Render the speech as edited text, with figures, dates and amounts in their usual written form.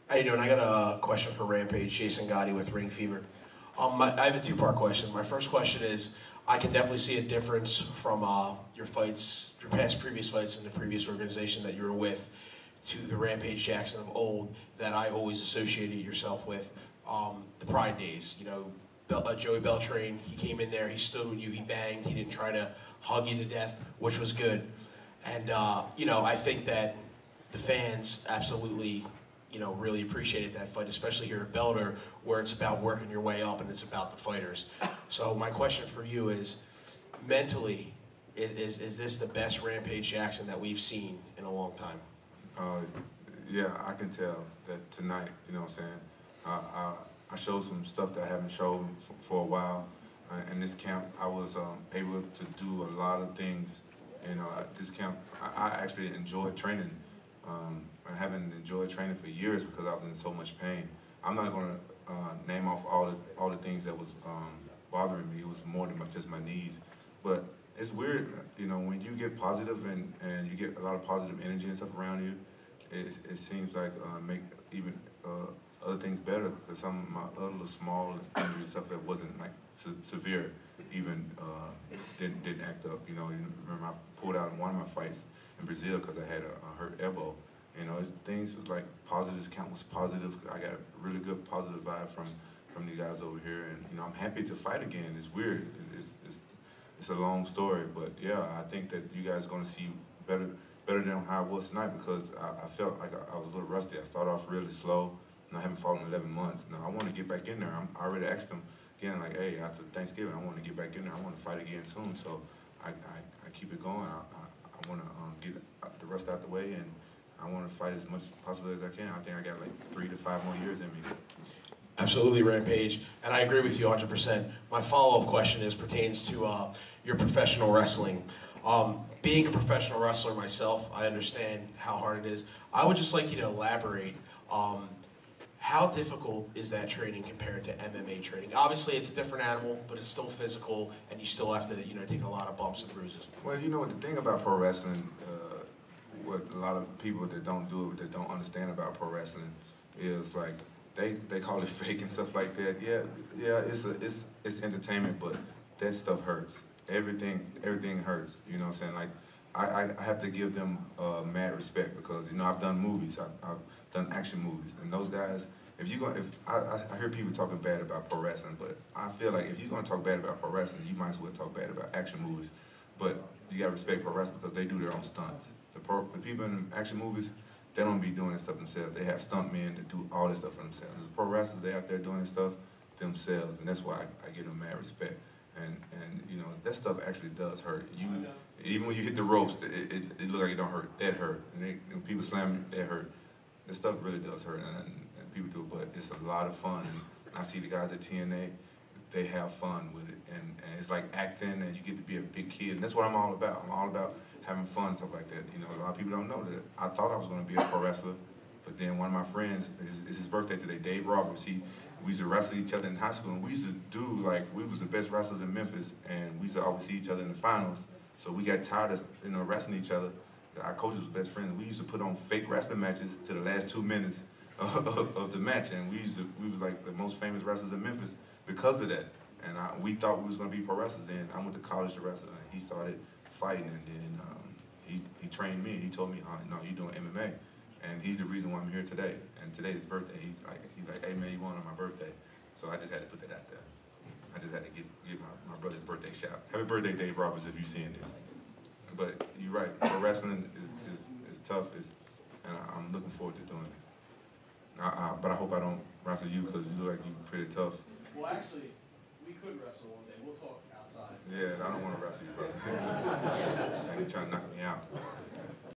How you doing? I got a question for Rampage, Jason Gotti with Ring Fever. I have a two-part question. My first question is, I can definitely see a difference from your fights, your previous fights in the previous organization that you were with, to the Rampage Jackson of old that I always associated yourself with. The Pride days, you know, Joey Beltran, he came in there, he stood with you, he banged, he didn't try to hug you to death, which was good. And, you know, I think that the fans absolutely, you know, really appreciated that fight, especially here at Bellator, where it's about working your way up and it's about the fighters. So my question for you is, mentally, is this the best Rampage Jackson that we've seen in a long time? Yeah, I can tell that tonight, you know what I'm saying, I showed some stuff that I haven't showed for a while. In this camp, I was able to do a lot of things. You know, at this camp, I actually enjoyed training. I haven't enjoyed training for years because I was in so much pain. I'm not going to name off all the things that was bothering me. It was more than just my knees. But it's weird, you know, when you get positive and you get a lot of positive energy and stuff around you, it seems like make even other things better, because some of my other small injuries, stuff that wasn't like severe, even didn't act up. You know, remember I pulled out in one of my fights in Brazil because I had a hurt elbow. You know, things was like positive. This count was positive. I got a really good positive vibe from you guys over here, and you know, I'm happy to fight again. It's weird. It's a long story, but yeah, I think that you guys are going to see better than how I was tonight, because I felt like I was a little rusty. I started off really slow, and I haven't fought in 11 months. Now I want to get back in there. I already asked them again, like, hey, after Thanksgiving, I want to get back in there. I want to fight again soon, so I keep it going. I want to get the rest out the way, and I want to fight as much possible as I can. I think I got like 3 to 5 more years in me. Absolutely, Rampage, and I agree with you 100%. My follow-up question pertains to your professional wrestling. Being a professional wrestler myself, I understand how hard it is. I would just like you to elaborate. How difficult is that training compared to MMA training? Obviously, it's a different animal, but it's still physical, and you still have to, you know, take a lot of bumps and bruises. Well, you know, the thing about pro wrestling, what a lot of people that don't do it, that don't understand about pro wrestling, is like they call it fake and stuff like that. Yeah, it's entertainment, but that stuff hurts. Everything hurts. You know what I'm saying? Like I have to give them mad respect, because you know, I've done movies, I've done action movies, and those guys. If I hear people talking bad about pro wrestling, but I feel like if you're gonna talk bad about pro wrestling, you might as well talk bad about action movies. But you gotta respect pro wrestling, because they do their own stunts. The people in action movies, they don't be doing this stuff themselves. They have stuntmen that do all this stuff for themselves. The pro wrestlers, they out there doing this stuff themselves, and that's why I give them mad respect. And you know, that stuff actually does hurt. Even when you hit the ropes, it look like it don't hurt. That hurt. And people slam it, that hurt. This stuff really does hurt, and people do it, but it's a lot of fun. And I see the guys at TNA, they have fun with it, and it's like acting, and you get to be a big kid, and that's what I'm all about. I'm all about having fun, stuff like that. You know, a lot of people don't know that I thought I was going to be a pro wrestler, but then one of my friends, it's his birthday today, Dave Roberts. We used to wrestle each other in high school, and we used to do, like, we was the best wrestlers in Memphis, and we used to always see each other in the finals. So we got tired of, you know, wrestling each other. Our coaches was best friends. We used to put on fake wrestling matches to the last 2 minutes of the match, and we was like the most famous wrestlers in Memphis because of that. And we thought we was going to be pro wrestlers. Then I went to college to wrestle, and he started fighting, and then he trained me. He told me, no, you're doing MMA, and he's the reason why I'm here today. And today's his birthday. He's like, hey man, you won on my birthday. So I just had to put that out there. I just had to give my brother's birthday shout. Happy birthday, Dave Roberts, if you're seeing this. But you're right, pro wrestling is tough, and I'm looking forward to doing it. But I hope I don't wrestle you, because you look like you're pretty tough. Well, actually, we could wrestle one day. We'll talk outside. Yeah, I don't want to wrestle you, brother. You're trying to knock me out.